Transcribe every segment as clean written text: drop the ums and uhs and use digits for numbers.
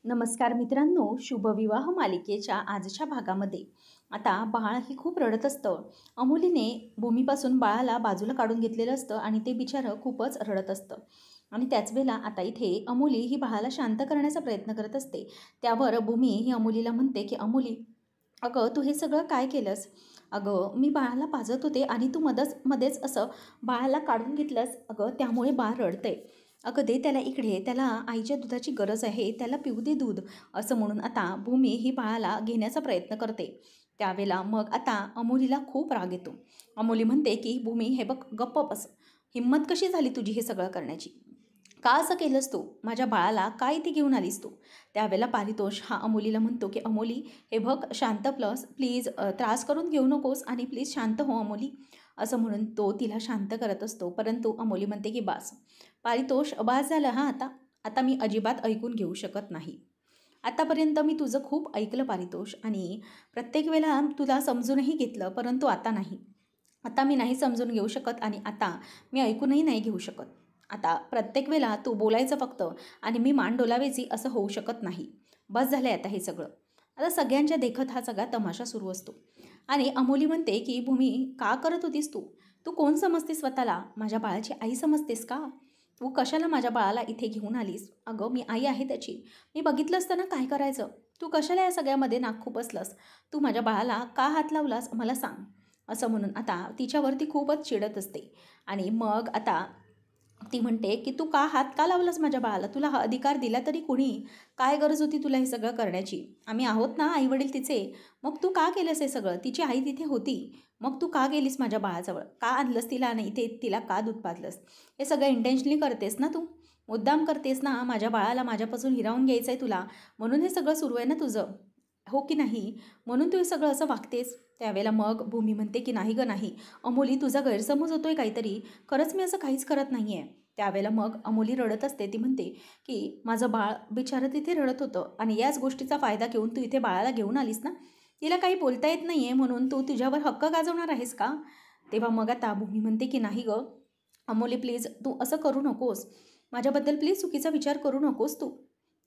नमस्कार मित्रांनो, शुभविवाह मालिकेच्या आजच्या भागामध्ये आता बाळ ही खूप रडत असतं. अमोलीने भूमीपासून बाळाला बाजूला काढून घेतलेलं असतं आणि ते बिचारं खूपच रडत असतं. आणि त्याच वेळेला आता इथे अमोली ही बाळाला शांत करण्याचा प्रयत्न करत असते. त्यावर भूमी ही अमोलीला म्हणते की अमोली, अगं तू हे सगळं काय केलंस? अगं मी बाळाला पाजत होते आणि तू मध्येच असं बाळाला काढून घेतलंस. अगं त्यामुळे बाळ रडतंय. अगं दे त्याला इकडे, त्याला आईच्या दुधाची गरज आहे, त्याला पिऊ दे दूध. असं म्हणून आता भूमी ही बाळाला घेण्याचा प्रयत्न करते. त्यावेळेला मग आता अमोलीला खूप राग येतो. अमोली म्हणते की भूमी हे बघ, गप्प बस. हिंमत कशी झाली तुझी हे सगळं करण्याची? का असं केलंस तू? माझ्या बाळाला का इथे घेऊन आलीस तू? त्यावेळेला पारितोष हा अमोलीला म्हणतो की अमोली हे बघ, शांत प्लीज त्रास करून घेऊ नकोस आणि प्लीज शांत हो अमोली. असं म्हणून तो तिला शांत करत असतो. परंतु अमोली म्हणते की बास पारितोष, बास झालं हां आता. आता मी अजिबात ऐकून घेऊ शकत नाही. आतापर्यंत मी तुझं खूप ऐकलं पारितोष आणि प्रत्येक वेळेला तुला समजूनही घेतलं, परंतु आता नाही. आता मी नाही समजून घेऊ शकत आणि आता मी ऐकूनही नाही घेऊ शकत. आता प्रत्येक वेळेला तू बोलायचं फक्त आणि मी मान डोलावायची असं होऊ शकत नाही. बस झालं आहे आता हे सगळं. आता सगळ्यांच्या देखत हा सगळा तमाशा सुरू असतो. आणि अमोली म्हणते की भूमी, का करत होतीस तू? तू कोण समजतेस स्वतःला? माझ्या बाळाची आई समजतेस का? तू कशाला माझ्या बाळाला इथे घेऊन आलीस? अगं मी आई आहे त्याची. मी बघितलं असताना काय करायचं? तू कशाला या सगळ्यामध्ये नाक खुपसलंस? तू माझ्या बाळाला का हात लावलास मला सांग. असं म्हणून आता तिच्यावरती खूपच चिडत असते. आणि मग आता ती म्हणते की तू हात का लावलास माझ्या बाळाला? तुला हा अधिकार दिला तरी कुणी? काय गरज होती तुला हे सगळं करण्याची? आम्ही आहोत ना आईवडील तिचे. मग तू का केलंस हे सगळं? तिची आई तिथे होती. मग तू का गेलीस माझ्या बाळाजवळ? का आणलंस तिला? नाही ते तिला का दूध पाजलंस? हे सगळं इंटेन्शनली करतेस ना तू? मुद्दाम करतेस ना? माझ्या बाळाला माझ्यापासून हिरावून घ्यायचं आहे तुला, म्हणून हे सगळं सुरू आहे ना तुझं, हो की नाही? म्हणून तू हे सगळं असं वागतेस. त्यावेळेला मग भूमी म्हणते की नाही गं नाही, अमोली तुझा गैरसमज होतोय काहीतरी. खरंच मी असं काहीच करत नाही आहे. त्यावेळेला मग अमोली रडत असते. ती म्हणते की माझं बाळ बिचारं तिथे रडत होतं आणि याच गोष्टीचा फायदा घेऊन तू इथे बाळाला घेऊन आलीस ना. तिला काही बोलता येत नाही आहे म्हणून तू तुझ्यावर हक्क गाजवणार आहेस का? तेव्हा मग आता भूमी म्हणते की नाही गं अमोली, प्लीज तू असं करू नकोस. माझ्याबद्दल प्लीज चुकीचा विचार करू नकोस तू.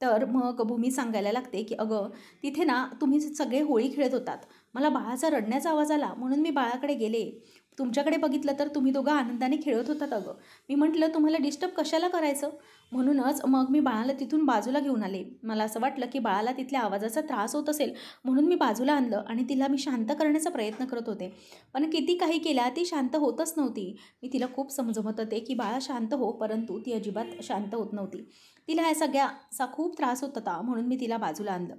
तर मग भूमी सांगायला लागते की अगं तिथे ना तुम्ही सगळे होळी खेळत होतात. मला बाळाचा रडण्याचा आवाज आला म्हणून मी बाळाकडे गेले. तुमच्याकडे बघितलं तर तुम्ही दोघं आनंदाने खेळत होतात. अगं मी म्हटलं तुम्हाला डिस्टर्ब कशाला करायचं, म्हणूनच मग मी बाळाला तिथून बाजूला घेऊन आले. मला असं वाटलं की बाळाला तिथल्या आवाजाचा त्रास होत असेल म्हणून मी बाजूला आणलं आणि तिला मी शांत करण्याचा प्रयत्न करत होते. पण किती काही केला ती शांत होतच नव्हती. मी तिला खूप समजवत होते की बाळा शांत हो, परंतु ती अजिबात शांत होत नव्हती. तिला ह्या सगळ्याचा खूप त्रास होत होता म्हणून मी तिला बाजूला आणलं.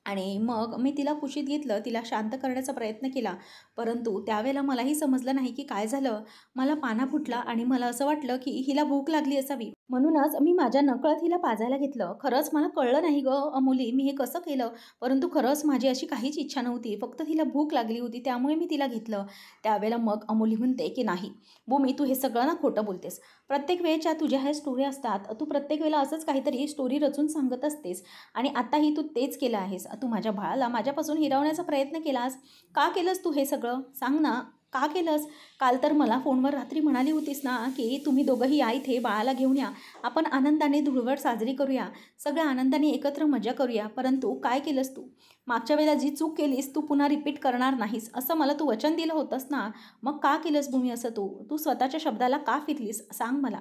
आणि मग मी तिला कुशीत घेतलं, तिला शांत करण्याचा प्रयत्न केला. परंतु त्यावेळेला मलाही समजलं नाही की काय झालं. मला पाना फुटला आणि मला असं वाटलं की हिला भूक लागली असावी, म्हणूनच मी माझ्या नकळत हिला पाजायला घेतलं. खरंच मला कळलं नाही गं अमोली, मी हे कसं केलं. परंतु खरंच माझी अशी काहीच इच्छा नव्हती, फक्त तिला भूक लागली होती त्यामुळे मी तिला घेतलं. त्यावेळेला मग अमोली म्हणते की नाही भूमी, तू हे सगळं ना खोटं बोलतेस. प्रत्येक वेळेच्या तुझ्या ह्या स्टोरी असतात, तू प्रत्येक वेळेला असंच काहीतरी स्टोरी रचून सांगत असतेस आणि आताही तू तेच केलं आहेस. तू माझ्या बाळाला माझ्यापासून हिरावण्याचा प्रयत्न केलास. का केलंस तू हे सगळं? सांग ना, का केलंस? काल तर मला फोनवर रात्री म्हणाली होतीस ना की तुम्ही दोघंही या इथे, बाळाला घेऊन या, आपण आनंदाने धुळवड साजरी करूया, सगळ्या आनंदाने एकत्र मजा करूया. परंतु काय केलंस तू? मागच्या वेळेला जी चूक केलीस तू पुन्हा रिपीट करणार नाहीस असं मला तू वचन दिलं होतंस ना. मग का केलंस भूमी असं? तू स्वतःच्या शब्दाला का फिरलीस सांग मला.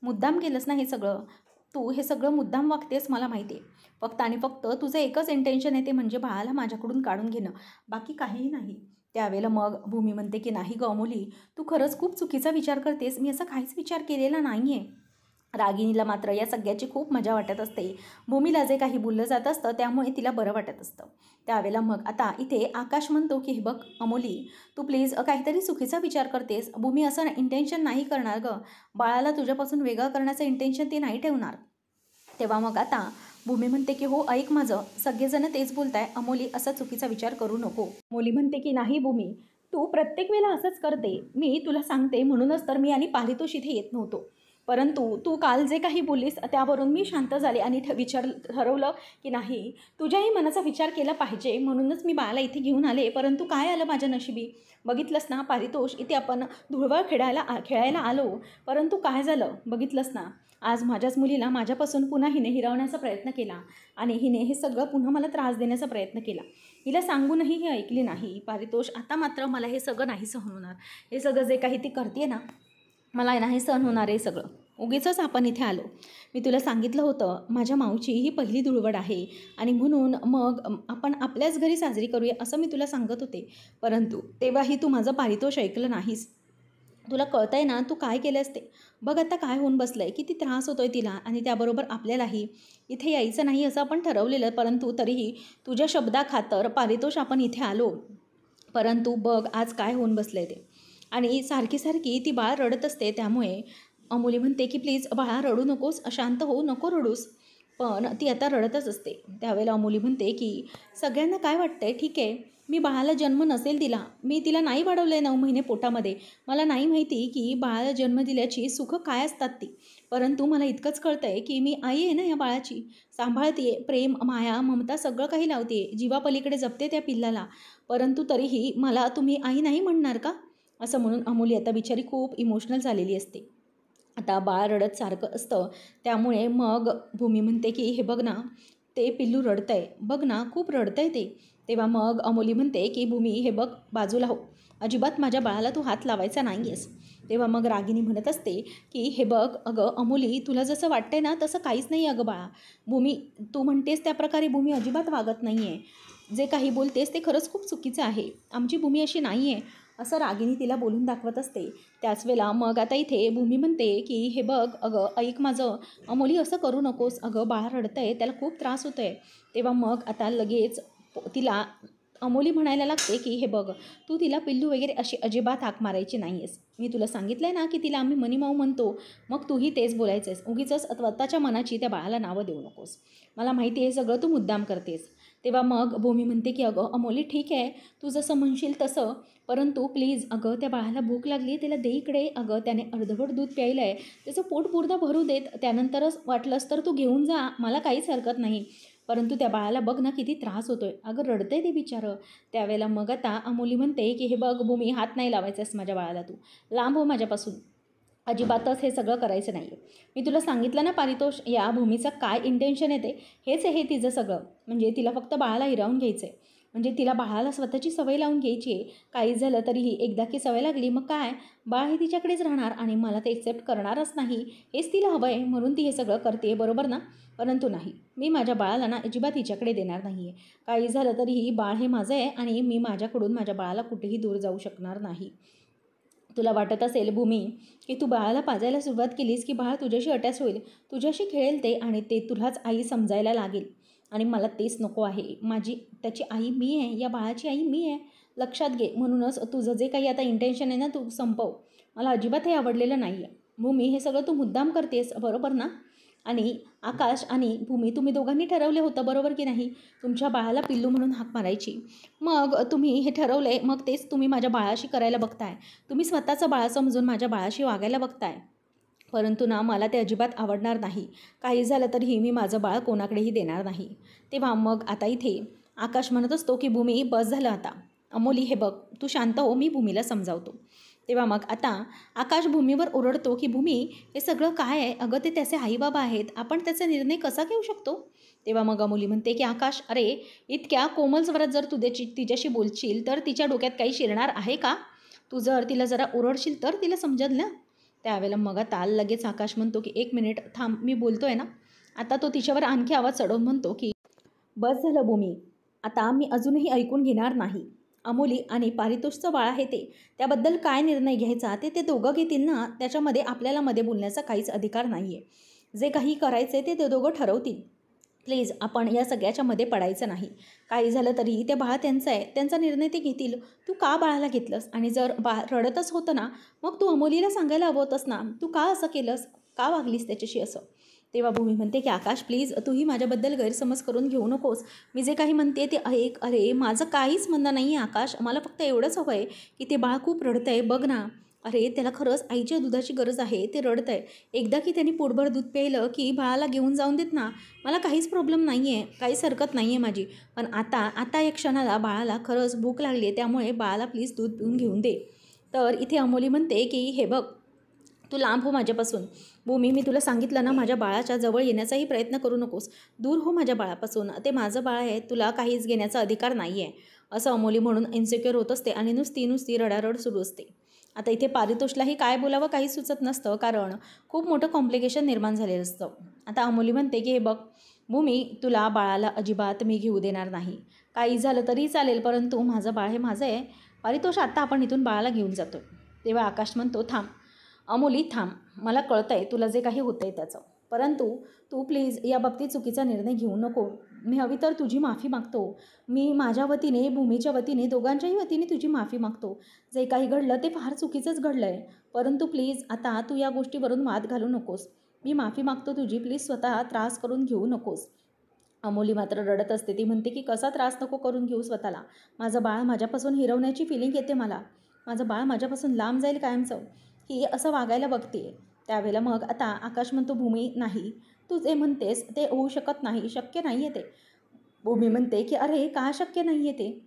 मुद्दाम केलंस ना हे सगळं. तू हे सगळं मुद्दाम वागतेस मला माहिती आहे. फक्त आणि फक्त तुझं एकच इंटेन्शन आहे, ते म्हणजे बाळाला माझ्याकडून काढून घेणं, बाकी काहीही नाही. त्यावेळेला मग भूमी म्हणते की नाही गं अमोली, तू खरंच खूप चुकीचा विचार करतेस. मी असा काहीच विचार केलेला नाही आहे. रागिणीला मात्र या सगळ्याची खूप मजा वाटत असते. भूमीला जे काही बोललं जात असतं त्यामुळे तिला बरं वाटत असतं. त्यावेळेला मग आता इथे आकाश म्हणतो की हे बघ अमोली, तू प्लीज काहीतरी चुकीचा विचार करतेस. भूमी असं इंटेन्शन नाही करणार गं. बाळाला तुझ्यापासून वेगळं करण्याचं इंटेन्शन ती नाही ठेवणार. तेव्हा मग आता भूमी म्हणते की हो ऐक माझं, सगळेजण तेच बोलताय, अमोली असा चुकीचा विचार करू नको. अमोली म्हणते की नाही भूमी, तू प्रत्येक वेळेला असंच करते. मी तुला सांगते म्हणूनच तर मी आणि पारितोष इथे येत नव्हतो. परंतु तू काल जे काही बोललीस त्यावरून मी शांत झाले आणि ठरवलं की नाही, तुझ्याही मनाचा विचार केला पाहिजे, म्हणूनच मी बाळाला इथे घेऊन आले. परंतु काय आलं माझ्या नशिबी, बघितलंस ना पारितोष, इथे आपण धुळवळ खेळायला आलो, परंतु काय झालं बघितलंस ना, आज माझ्याच मुलीला माझ्यापासून पुन्हा हिने हिरावण्याचा प्रयत्न केला आणि हिने हे सगळं पुन्हा मला त्रास देण्याचा प्रयत्न केला. हिला सांगूनही ही ऐकली नाही. पारितोष, आता मात्र मला हे सगळं नाही सहन होणार. हे सगळं जे काही ती करते ना, मला नाही सहन होणार आहे सगळं. उगीचच आपण इथे आलो. मी तुला सांगितलं होतं माझ्या माऊची ही पहिली धुळवड आहे आणि म्हणून मग आपण आपल्याच घरी साजरी करूया असं मी तुला सांगत होते. परंतु तेव्हाही तू माझं पारितोष ऐकलं नाहीस. तुला कळतंय ना तू काय केलं असते. बघ आता काय होऊन बसलं आहे, किती त्रास होतोय तिला आणि त्याबरोबर आपल्यालाही. इथे यायचं नाही असं आपण ठरवलेलं, परंतु तरीही तुझ्या शब्दाखातर पारितोष आपण इथे आलो. परंतु बघ आज काय होऊन बसलं आहे ते. आणि सारखी सारखी ती बाळ रडत असते. त्यामुळे अमोली म्हणते की प्लीज बाळा रडू नकोस, अशांत हो, नको रडूस. पण ती आता रडतच असते. त्यावेळेला अमोली म्हणते की सगळ्यांना काय वाटतंय, ठीक आहे, मी बाळाला जन्म नसेल दिला, मी तिला नाही वाढवलं आहे 9 महिने पोटामध्ये, मला नाही माहिती की बाळाला जन्म दिल्याची सुखं काय असतात ती. परंतु मला इतकंच कळतं आहे की मी आई आहे ना या बाळाची, सांभाळते, प्रेम, माया, ममता सगळं काही लावते, जीवापलीकडे जपते त्या पिल्लाला. परंतु तरीही मला तुम्ही आई नाही म्हणणार का, असं म्हणून अमोली आता बिचारी खूप इमोशनल झालेली असते. आता बाळ रडत सारखं असतं. त्यामुळे मग भूमी म्हणते की हे बघ ना, ते पिल्लू रडतंय, बघ ना खूप रडतंय ते. तेव्हा मग अमोली म्हणते की भूमी हे बघ बाजूला हो, अजिबात माझ्या बाळाला तू हात लावायचा नाही आहेस. तेव्हा मग रागिनी म्हणत असते की हे बघ अगं अमोली, तुला जसं वाटतंय ना तसं काहीच नाही अगं बाळा. भूमी, तू म्हणतेस त्या प्रकारे भूमी अजिबात वागत नाही आहे. जे काही बोलतेस ते खरंच खूप चुकीचं आहे. आमची भूमी अशी नाही आहे, असं रागिनी तिला बोलून दाखवत असते. त्याच वेळेला मग आता इथे भूमी म्हणते की हे बघ अगं ऐक माझं, अमोली असं करू नकोस, अगं बाळ रडतंय, त्याला खूप त्रास होतो आहे. तेव्हा मग आता लगेच तिला अमोली म्हणायला लागते की हे बघ, तू तिला पिल्लू वगैरे अशी अजिबात हाक मारायची नाही आहेस. मी तुला सांगितलं आहे ना की तिला आम्ही मनीमाऊ म्हणतो, मग तूही तेच बोलायचं आहेस. उगीचच स्वतःच्या मनाची त्या बाळाला नावं देऊ नकोस. मला माहिती आहे सगळं तू मुद्दाम करतेस. तेव्हा मग भूमी म्हणते की अगं अमोली ठीक आहे, तू जसं म्हणशील तसं, परंतु प्लीज अगं त्या बाळाला भूक लागली, त्याला दे इकडे. अगं त्याने अर्धवट दूध प्यायलं आहे, त्याचं पोट पुरतं भरू देत, त्यानंतरच वाटलंस तर तू घेऊन जा, मला काहीच हरकत नाही. परंतु त्या बाळाला बघ ना किती त्रास होतोय, अगं रडतंय ते बिचारं. त्यावेळेला मग आता अमोली म्हणते की हे बघ भूमी, हात नाही लावायचास माझ्या बाळाला, तू लांब हो माझ्यापासून, अजिबातच हे सगळं करायचं नाही आहे. मी तुला सांगितलं ना पारितोष, या भूमीचं काय इंटेन्शन आहे ते, हेच आहे तिचं सगळं. म्हणजे तिला फक्त बाळाला हिरावून घ्यायचं आहे, म्हणजे तिला बाळाला स्वतःची सवय लावून घ्यायची आहे. काही झालं तरीही एकदा की सवय लागली मग काय, बाळ हे तिच्याकडेच राहणार आणि मला ते एक्सेप्ट करणारच नाही, हेच तिला हवं आहे, म्हणून ती हे सगळं करते, बरोबर ना. परंतु नाही, मी माझ्या बाळाला ना अजिबात हिच्याकडे देणार नाही आहे. काही झालं तरीही बाळ हे माझं आहे आणि मी माझ्याकडून माझ्या बाळाला कुठेही दूर जाऊ शकणार नाही. तुला वाटत असेल भूमी की तू बाळाला पाजायला सुरुवात केलीस की बाळ तुझ्याशी अटॅच होईल, तुझ्याशी खेळेल ते आणि ते तुलाच आई समजायला लागेल. आणि मला तेच नको आहे. त्याची आई मी आहे, या बाळाची आई मी आहे, लक्षात घे. म्हणूनच तुझं जे काही आता इंटेन्शन आहे ना तू संपव. मला अजिबात हे आवडलेलं नाही आहे. भूमी, हे सगळं तू मुद्दाम करतेस, बरोबर ना. आणि आकाश आणि भूमी, तुम्ही दोघांनी ठरवले होतं बरोबर की नाही, तुमच्या बाळाला पिल्लू म्हणून हाक मारायची. मग तुम्ही हे ठरवले, मग तेच तुम्ही माझ्या बाळाशी करायला बघताय. तुम्ही स्वतःचं बाळ समजून माझ्या बाळाशी वागायला बघताय. परंतु ना मला ते अजिबात आवडणार नाही. काही झालं तरीही मी माझं बाळ कोणाकडेही देणार नाही. तेव्हा मग आता इथे आकाश म्हणत असतो की भूमी बस झालं आता. अमोली हे बघ, तू शांत हो, मी भूमीला समजावतो. तेव्हा मग आता आकाश भूमीवर ओरडतो की भूमी, हे सगळं काय आहे, अगं ते त्याचे आईबाबा आहेत, आपण त्याचा निर्णय कसा घेऊ शकतो. तेव्हा मग अमोली म्हणते की आकाश, अरे इतक्या कोमल स्वरात जर तू तिच्याशी बोलशील तर तिच्या डोक्यात काही शिरणार आहे का. तू जर तिला जरा ओरडशील तर तिला समजेल ना. त्यावेळेला मग आता लगेच आकाश म्हणतो की 1 मिनिट थांब, मी बोलतो आहे ना. आता तो तिच्यावर आणखी आवाज चढवून म्हणतो की बस झालं भूमी, आता मी अजूनही ऐकून घेणार नाही. अमोली आणि पारितोषचं बाळ आहे ते, त्याबद्दल काय निर्णय घ्यायचा ते दोघं घेतील ना. त्याच्यामध्ये आपल्याला मध्ये बोलण्याचा काहीच अधिकार नाही आहे. जे काही करायचं आहे ते दोघं ठरवतील. प्लीज आपण या सगळ्याच्या मध्ये पडायचं नाही. काही झालं तरी ते बाळ त्यांचं आहे, त्यांचा निर्णय ते घेतील. तू का बाळाला घेतलंस, आणि जर बाळ रडतच होतं ना मग तू अमोलीला सांगायला हवं होतंस ना, तू का असं केलंस, का वागलीस त्याच्याशी असं. तेव्हा भूमी म्हणते की आकाश प्लीज, तूही माझ्याबद्दल गैरसमज करून घेऊ नकोस, मी जे काही म्हणते ते ऐक. अरे माझं काहीच म्हणणं नाही आहे आकाश, मला फक्त एवढंच हवं आहे की ते बाळ खूप रडतं आहे, बघ ना. अरे त्याला खरंच आईच्या दुधाची गरज आहे, ते रडत आहे. एकदा की त्यांनी पोटभर दूध प्यायलं की बाळाला घेऊन जाऊन देत ना, मला काहीच प्रॉब्लेम नाही आहे, काहीच हरकत नाही आहे माझी. पण आता आता या क्षणाला बाळाला खरंच भूक लागली आहे, त्यामुळे बाळाला प्लीज दूध पिऊन घेऊन दे. तर इथे अमोली म्हणते की हे बघ, तू लांब हो माझ्यापासून. भूमी, मी तुला सांगितलं ना, माझ्या बाळाच्या जवळ येण्याचाही प्रयत्न करू नकोस. दूर हो माझ्या बाळापासून, ते माझं बाळ आहे, तुला काहीच घेण्याचा अधिकार नाही आहे. असं अमोली म्हणून इन्सिक्युअर होत असते आणि नुसती नुसती रडारड सुरू असते. आता इथे पारितोषलाही काय बोलावं काही सुचत नसतं, कारण खूप मोठं कॉम्प्लिकेशन निर्माण झालेलं असतं. आता अमोली म्हणते की हे बघ भूमी, तुला बाळाला अजिबात मी घेऊ देणार नाही. काही झालं तरी चालेल, परंतु माझं बाळ हे माझं आहे. पारितोष, आत्ता आपण इथून बाळाला घेऊन जातो. तेव्हा आकाश म्हणतो थांब अमोली, थांब. मला कळतं आहे तुला जे काही होतं आहे त्याचं, परंतु तू प्लीज या बाबतीत चुकीचा निर्णय घेऊ नको. मी हवी तर तुझी माफी मागतो. मी माझ्या वतीने, भूमीच्या वतीने, दोघांच्याही वतीने तुझी माफी मागतो. जे काही घडलं ते फार चुकीचंच घडलं आहे, परंतु प्लीज आता तू या गोष्टीवरून वाद घालू नकोस. मी माफी मागतो तुझी, प्लीज स्वतः त्रास करून घेऊ नकोस. अमोली मात्र रडत असते. ती म्हणते की कसा त्रास नको करून घेऊ स्वतःला. माझं बाळ माझ्यापासून हिरवण्याची फिलिंग येते मला. माझं बाळ माझ्यापासून लांब जाईल कायमचं. ही असं वागायला बघते. त्यावेळेला मग आता आकाश म्हणतो भूमी, नाही, तू जे म्हणतेस ते होऊ शकत नाही, शक्य नाही आहे ते. भूमी म्हणते की अरे का शक्य नाही आहे ते?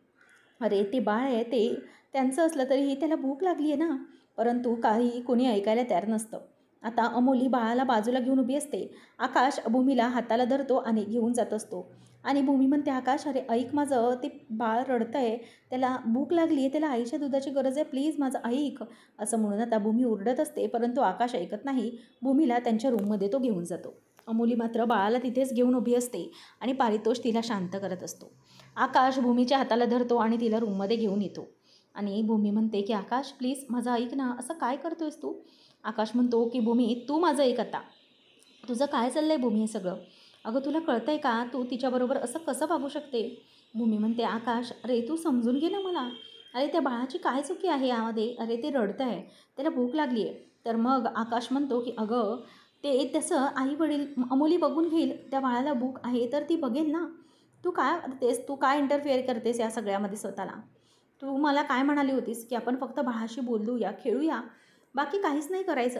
अरे ते बाळ आहे, ते त्यांचं असलं तरीही त्याला भूक लागली आहे ना. परंतु काही कोणी ऐकायला तयार नसतं. आता अमोली बाळाला बाजूला घेऊन उभी असते. आकाश भूमीला हाताला धरतो आणि घेऊन जात असतो. आणि भूमी म्हणते आकाश, अरे ऐक माझं, ते बाळ रडतं आहे, त्याला भूक लागली आहे, त्याला आईच्या दुधाची गरज आहे, प्लीज माझं ऐक. असं म्हणून आता भूमी ओरडत असते, परंतु आकाश ऐकत नाही. भूमीला त्यांच्या रूममध्ये तो घेऊन जातो. अमोली मात्र बाळाला तिथेच घेऊन उभी असते आणि पारितोष तिला शांत करत असतो. आकाश भूमीच्या हाताला धरतो आणि तिला रूममध्ये घेऊन येतो. आणि भूमी म्हणते की आकाश प्लीज माझं ऐक ना, असं काय करतोयस तू? आकाश म्हणतो की भूमी, तू माझं ऐक आता. तुझं काय चाललं आहे भूमी हे सगळं? अगं तुला कळतं आहे का, तू तिच्याबरोबर असं कसं वागू शकते? भूमी म्हणते आकाश, अरे तू समजून घे ना मला. अरे त्या बाळाची काय चुकी आहे यामध्ये? अरे ते रडतं आहे, त्याला भूक लागली आहे. तर मग आकाश म्हणतो की अगं ते तसं आई वडील, अमोली बघून घेईल, त्या बाळाला भूक आहे तर ती बघेल ना. तू काय करतेस, तू काय इंटरफेअर करतेस या सगळ्यामध्ये स्वतःला? तू मला काय म्हणाली होतीस की आपण फक्त बाळाशी बोलूया, खेळूया, बाकी काहीच नाही करायचं.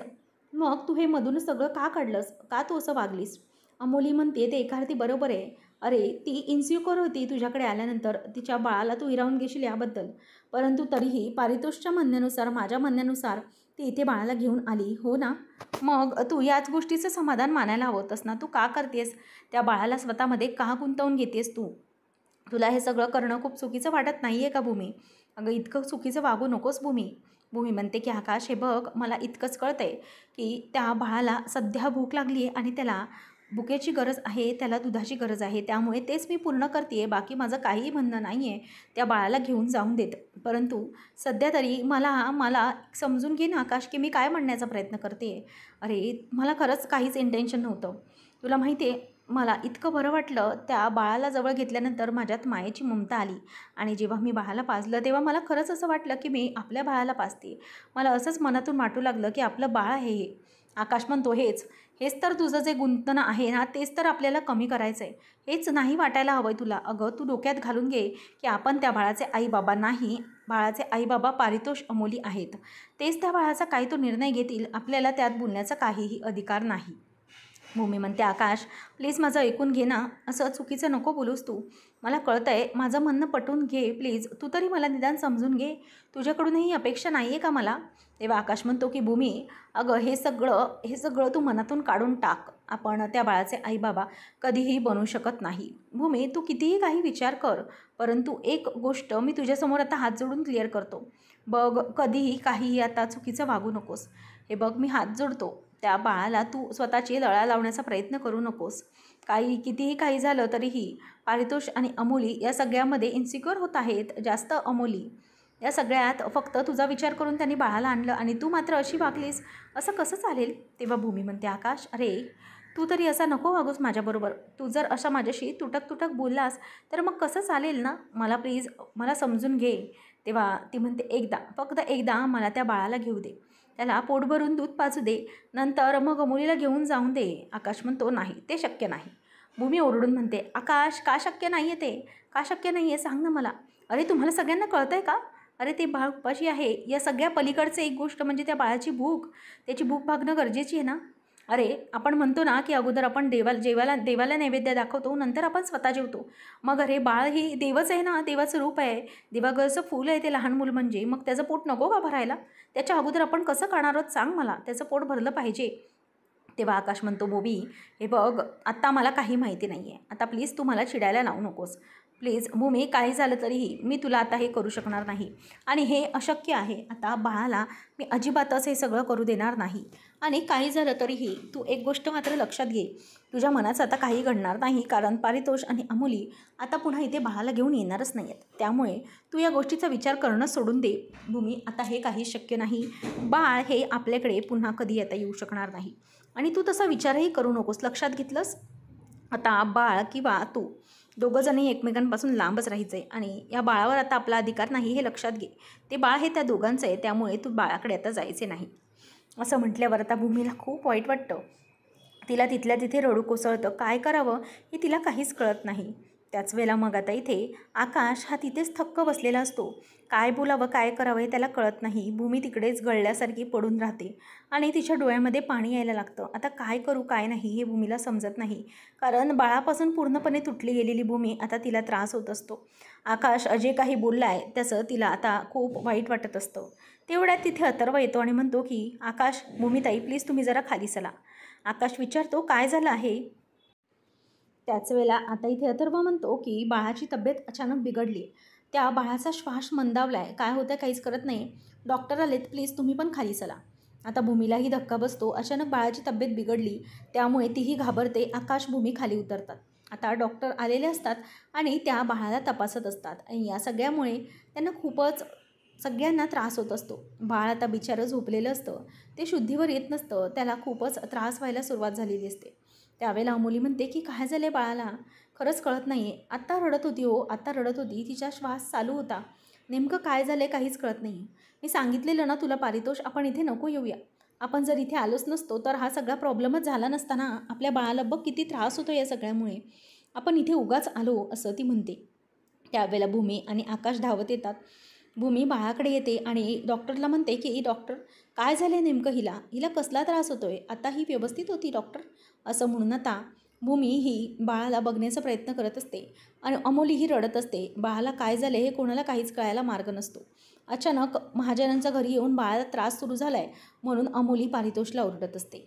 मग तू हे मधून सगळं का काढलंस? का तू असं वागलीस? अमोली म्हणते ते एका अर्थी बरोबर आहे. अरे ती इन्सिक्युअर होती तुझ्याकडे आल्यानंतर, तिच्या बाळाला तू हिरावून घेशील याबद्दल. परंतु तरीही पारितोषच्या म्हणण्यानुसार, माझ्या म्हणण्यानुसार ती इथे बाळाला घेऊन आली, हो ना? मग तू याच गोष्टीचं समाधान मानायला हवं होतंस ना. तू का करतेस? त्या बाळाला स्वतःमध्ये का गुंतवून घेतेस तू? तुला हे सगळं करणं खूप चुकीचं वाटत नाही आहे का भूमी? अगं इतकं चुकीचं वागू नकोस भूमी. भूमी म्हणते की आकाश, हे बघ, मला इतकंच कळतं आहे की त्या बाळाला सध्या भूक लागली आहे आणि त्याला भुकेची गरज आहे, त्याला दुधाची गरज आहे, त्यामुळे तेच मी पूर्ण करते आहे. बाकी माझं काहीही म्हणणं नाही आहे. त्या बाळाला घेऊन जाऊन देत. परंतु सध्या तरी मला मला समजून घे ना आकाश, की मी काय म्हणण्याचा प्रयत्न करते आहे. अरे मला खरंच काहीच इंटेन्शन नव्हतं. तुला माहिती आहे, मला इतकं बरं वाटलं त्या बाळाला जवळ घेतल्यानंतर, माझ्यात मायेची ममता आली. आणि जेव्हा मी बाळाला पाजलं तेव्हा मला खरंच असं वाटलं की मी आपल्या बाळाला पाजते. मला असंच मनातून वाटू लागलं की आपलं बाळ आहे हे. आकाश म्हणतो हेच हेच तर तुझं जे गुंतणं आहे ना, तेच तर आपल्याला कमी करायचं आहे. हेच नाही वाटायला हवं आहे तुला. अगं तू डोक्यात घालून घे की आपण त्या बाळाचे आईबाबा नाही, बाळाचे आईबाबा पारितोष, अमोली आहेत. तेच त्या बाळाचा काही तो निर्णय घेतील, आपल्याला त्यात बोलण्याचा काहीही अधिकार नाही. भूमी म्हणते आकाश, प्लीज माझं ऐकून घे ना, असं चुकीचं नको बोलूस तू. मला कळतं आहे, माझं म्हणणं पटवून घे प्लीज. तू तरी मला निदान समजून घे. तुझ्याकडूनही अपेक्षा नाही आहे का मला? तेव्हा आकाश म्हणतो की भूमी, अगं हे सगळं तू मनातून काढून टाक. आपण त्या बाळाचे आईबाबा कधीही बनू शकत नाही. भूमी, तू कितीही काही विचार कर, परंतु एक गोष्ट मी तुझ्यासमोर आता हात जोडून क्लिअर करतो. बघ, कधीही काहीही आता चुकीचं वागू नकोस. हे बघ, मी हात जोडतो. त्या बाळाला तू स्वतःची लळा लावण्याचा प्रयत्न करू नकोस. कितीही काही झालं तरीही पारितोष आणि अमोली या सगळ्यामध्ये इन्सिक्युअर होत आहेत. जास्त अमोली. या सगळ्यात फक्त तुझा विचार करून त्यांनी बाळाला आणलं आणि तू मात्र अशी वागलीस, असं कसं चालेल? तेव्हा भूमी म्हणते आकाश, अरे तू तरी असा नको वागूस माझ्याबरोबर. तू जर अशा माझ्याशी तुटक तुटक बोललास तर मग कसं चालेल ना? मला प्लीज, मला समजून घे. तेव्हा ती म्हणते एकदा, फक्त एकदा मला त्या बाळाला घेऊ दे, त्याला पोट भरून दूध पाजू दे, नंतर मग मुलीला घेऊन जाऊन दे. आकाश म्हणतो नाही, ते शक्य नाही. भूमी ओरडून म्हणते आकाश, का शक्य नाही आहे ते? का शक्य नाही आहे सांग ना मला. अरे तुम्हाला सगळ्यांना कळतं आहे का? अरे ते बाळ उपाशी आहे, या सगळ्या पलीकडचं एक गोष्ट म्हणजे त्या बाळाची भूक, त्याची भूक भागणं गरजेची आहे ना. अरे आपण म्हणतो ना की अगोदर आपण देवाला नैवेद्य दाखवतो, नंतर आपण स्वतः जेवतो. मग अरे बाळ ही देवच आहे ना, देवाचं रूप आहे, देवागरचं फूल आहे ते लहान मूल म्हणजे. मग त्याचं पोट नको का भरायला? त्याच्या अगोदर आपण कसं खाणार आहोत सांग मला, त्याचं पोट भरलं पाहिजे. तेव्हा आकाश म्हणतो, बोबी हे बघ, आत्ता मला काही माहिती नाही आहे, आता प्लीज तू मला चिडायला लावू नकोस. प्लीज भूमी, काही झालं तरीही मी तुला आता हे करू शकणार नाही आणि हे अशक्य आहे. आता बाळाला मी अजिबातच हे सगळं करू देणार नाही. आणि काही झालं तरीही तू एक गोष्ट मात्र लक्षात घे, तुझ्या मनात आता काही घडणार नाही, कारण पारितोष आणि अमोली आता पुन्हा इथे बाळाला घेऊन येणारच नाही आहेत. त्यामुळे तू या गोष्टीचा विचार करणं सोडून दे. भूमी, आता हे काही शक्य नाही. बाळ हे आपल्याकडे पुन्हा कधी आता येऊ शकणार नाही आणि तू तसा विचारही करू नकोस. लक्षात घेतलंस? आता बाळ किंवा तू दोघंजणही एकमेकांपासून लांबच राहायचं आहे आणि या बाळावर आता आपला अधिकार नाही, हे लक्षात घे. ते बाळ हे त्या दोघांचं आहे, त्यामुळे तू बाळाकडे आता जायचे नाही. असं म्हटल्यावर आता भूमीला खूप वाईट वाटतं. तिला तिथल्या तिथे रडू कोसळतं. काय करावं हे तिला काहीच कळत नाही. त्याच वेळेला मग आता इथे आकाश हा तिथेच थक्क बसलेला असतो. काय बोलावं काय करावं हे त्याला कळत नाही. भूमी तिकडेच गळल्यासारखी पडून राहते आणि तिच्या डोळ्यामध्ये पाणी यायला लागतं. आता काय करू काय नाही हे भूमीला समजत नाही, कारण बाळापासून पूर्णपणे तुटली गेलेली भूमी आता तिला त्रास होत असतो. आकाश जे काही बोलला आहे त्याचं तिला आता खूप वाईट वाटत असतं. तेवढ्यात तिथे अथर्व येतो आणि म्हणतो की आकाश, भूमीताई प्लीज तुम्ही जरा खाली चला. आकाश विचारतो काय झालं आहे. त्याच वेळेला आता इथे अथर्व म्हणतो की बाळाची तब्येत अचानक बिघडली, त्या बाळाचा श्वास मंदावला आहे, काय होतं काहीच करत नाही, डॉक्टर आलेत, प्लीज तुम्ही पण खाली चला. आता भूमीलाही धक्का बसतो. अचानक बाळाची तब्येत बिघडली त्यामुळे तीही घाबरते. आकाश भूमी खाली उतरतात. आता डॉक्टर आलेले असतात आणि त्या बाळाला तपासत असतात आणि या सगळ्यामुळे त्यांना खूपच सगळ्यांना त्रास होत असतो. बाळ आता बिचारं झोपलेलं असतं, ते शुद्धीवर येत नसतं, त्याला खूपच त्रास व्हायला सुरुवात झालेली असते. त्यावेळेला अमोली म्हणते की काय झालं आहे बाळाला, खरंच कळत नाही आहे. आत्ता रडत होती हो, आत्ता रडत होती, तिचा श्वास चालू होता, नेमकं काय झालं आहे काहीच कळत नाही. मी सांगितलेलं ना तुला पारितोष, आपण इथे नको येऊया. आपण जर इथे आलोच नसतो तर हा सगळा प्रॉब्लेमच झाला नसता ना. आपल्या बाळाला बघ किती त्रास होतो या सगळ्यामुळे, आपण इथे उगाच आलो असं ती म्हणते. त्यावेळेला भूमी आणि आकाश धावत येतात. भूमी बाळाकडे येते आणि डॉक्टरला म्हणते की डॉक्टर काय झालं आहे नेमकं, हिला कसला त्रास होतो आहे, आता ही व्यवस्थित होती डॉक्टर. असं म्हणून आता भूमी ही बाळाला बघण्याचा प्रयत्न करत असते आणि अमोली ही रडत असते. बाळाला काय झाले हे कोणाला काहीच कळायला मार्ग नसतो. अचानक महाजनांच्या घरी येऊन बाळाला त्रास सुरू झाला आहे म्हणून अमोली पारितोषला ओरडत असते.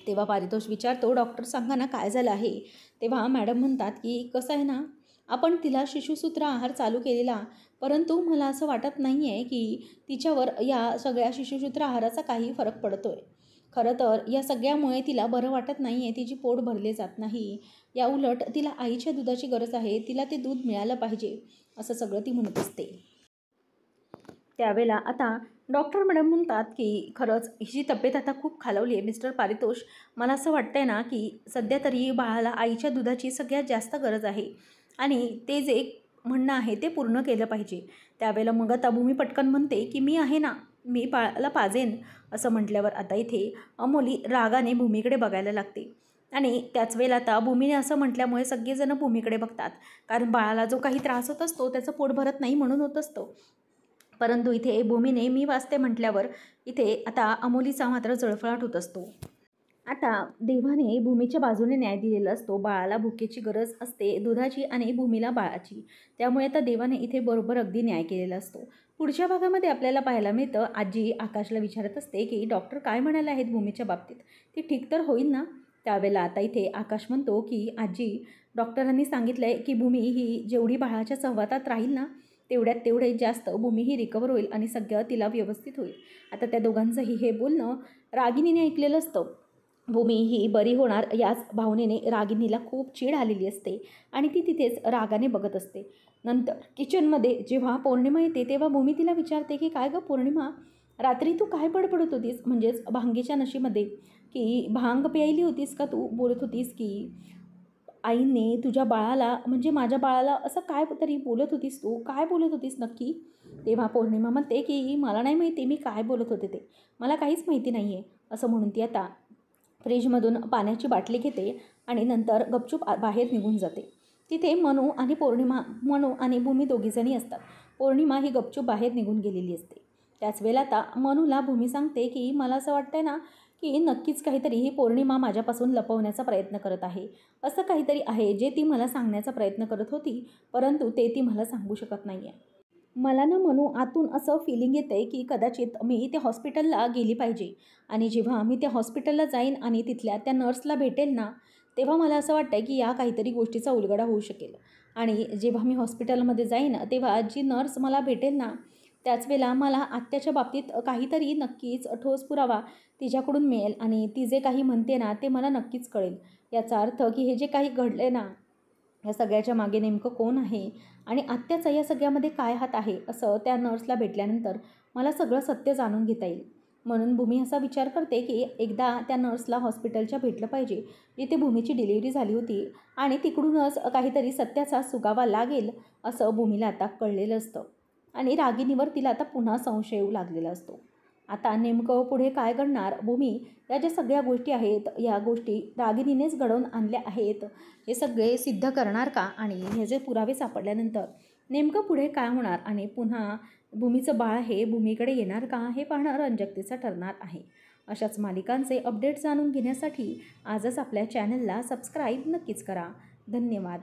तेव्हा पारितोष विचारतो, डॉक्टर सांगा ना काय झालं आहे. तेव्हा मॅडम म्हणतात की कसं आहे ना, आपण तिला शिशुसूत्र आहार चालू केलेला, परंतु मला असं वाटत नाही आहे की तिच्यावर या सगळ्या शिशुसूत्र आहाराचा काही फरक पडतो आहे. खरं तर या सगळ्यामुळे तिला बरं वाटत नाही आहे, तिची पोट भरले जात नाही. या उलट तिला आईच्या दुधाची गरज आहे, तिला ते दूध मिळालं पाहिजे, असं सगळं ती म्हणत असते. त्यावेळेला आता डॉक्टर मॅडम म्हणतात की खरंच हिची तब्येत आता खूप खालावली आहे मिस्टर पारितोष. मला असं वाटतंय ना की सध्या तरी बाळाला आईच्या दुधाची सगळ्यात जास्त गरज आहे आणि ते जे म्हणणं आहे ते पूर्ण केलं पाहिजे. त्यावेळेला मग आता भूमी पटकन म्हणते की मी आहे ना, मी बाळाला पाजेन. असं म्हटल्यावर आता इथे अमोली रागाने भूमीकडे बघायला लागते आणि त्याच वेळेला आता भूमीने असं म्हटल्यामुळे सगळेजण भूमीकडे बघतात, कारण बाळाला जो काही त्रास होत असतो त्याचं पोट भरत नाही म्हणून होत असतो. परंतु इथे भूमीने मी वाचते म्हटल्यावर इथे आता अमोलीचा मात्र जळफळाट होत असतो. आता देवाने भूमीच्या बाजूने न्याय दिलेला असतो. बाळाला भुकेची गरज असते दुधाची आणि भूमीला बाळाची, त्यामुळे आता देवाने इथे बरोबर अगदी न्याय केलेला असतो. पुढच्या भागामध्ये आपल्याला पाहायला मिळतं, आजी आकाशला विचारत असते की डॉक्टर काय म्हणाले आहेत भूमीच्या बाबतीत, ती ठीक तर होईल ना. त्यावेळेला आता इथे आकाश म्हणतो की आजी, डॉक्टरांनी सांगितलं आहे की भूमी ही जेवढी बाळाच्या सहवातात राहील ना तेवढ्यात तेवढे जास्त भूमी ही रिकवर होईल आणि सगळं तिला व्यवस्थित होईल. आता त्या दोघांचंही हे बोलणं रागिनीने ऐकलेलं असतं. भूमी ही बरी होणार याच भावनेने रागिनीला खूप चीड आलेली असते आणि ती तिथेच रागाने बघत असते. नंतर किचनमध्ये जेव्हा पौर्णिमा येते तेव्हा भूमी तिला विचारते की काय गं पौर्णिमा, रात्री तू काय बडबडत होतीस, म्हणजेच भांगेच्या नशेमध्ये, की भांग प्यायली होतीस का तू, बोलत होतीस की आईने तुझ्या बाळाला म्हणजे माझ्या बाळाला असं काय तरी बोलत होतीस, तू काय बोलत होतीस नक्की. तेव्हा पौर्णिमा म्हणते की मला नाही माहिती मी काय बोलत होते ते, मला काहीच माहिती नाही आहे. असं म्हणून ती आता फ्रीजमधून पाण्याची बाटली घेते आणि नंतर गपचूप बाहेर निघून जाते. तिथे मनू आणि भूमी दोघीजणी असतात. पौर्णिमा ही गपचूप बाहेर निघून गेलेली असते. त्याच वेळेला आता मनूला भूमी सांगते की मला असं वाटतंय ना की नक्कीच काहीतरी ही पौर्णिमा माझ्यापासून लपवण्याचा प्रयत्न करत आहे. असं काहीतरी आहे जे ती मला सांगण्याचा प्रयत्न करत होती, परंतु ते ती मला सांगू शकत नाही आहे. मला ना म्हणू आतून असं फिलिंग येतंय की कदाचित मी त्या हॉस्पिटलला गेली पाहिजे आणि जेव्हा मी त्या हॉस्पिटलला जाईन आणि तिथल्या त्या नर्सला भेटेल ना, तेव्हा मला असं वाटतंय की या काहीतरी गोष्टीचा उलगडा होऊ शकेल. आणि जेव्हा मी हॉस्पिटलमध्ये जाईन तेव्हा जी नर्स मला भेटेल ना, त्याच वेळेला मला आत्याच्या बाबतीत काहीतरी नक्कीच ठोस पुरावा तिच्याकडून मिळेल आणि ती जे काही म्हणते ना, ते मला नक्कीच कळेल. याचा अर्थ की हे जे काही घडले ना, या सगळ्याच्या मागे नेमकं कोण आहे आणि आत्याचा या सगळ्यामध्ये काय हात आहे, असं त्या नर्सला भेटल्यानंतर मला सगळं सत्य जाणून घेता येईल. म्हणून भूमी असा विचार करते की एकदा त्या नर्सला हॉस्पिटलच्या भेटलं पाहिजे जिथे भूमीची डिलिव्हरी झाली होती आणि तिकडूनच काहीतरी सत्याचा सुगावा लागेल असं भूमीला आता कळलेलं असतं. आणि रागिणीवर तिला आता पुन्हा संशय येऊ लागलेला असतो. आता नेमकं पुढे काय घडणार, भूमी या ज्या सगळ्या गोष्टी आहेत या गोष्टी रागिणीनेच घडवून आणल्या आहेत हे सगळे सिद्ध करणार का, आणि हे जे पुरावे सापडल्यानंतर नेमकं पुढे काय होणार आणि पुन्हा भूमीचं बाळ हे भूमीकडे येणार का, हे पाहणं रंजकतेचं ठरणार आहे. अशाच मालिकांचे अपडेट जाणून घेण्यासाठी आजच आपल्या चॅनलला सबस्क्राईब नक्कीच करा. धन्यवाद.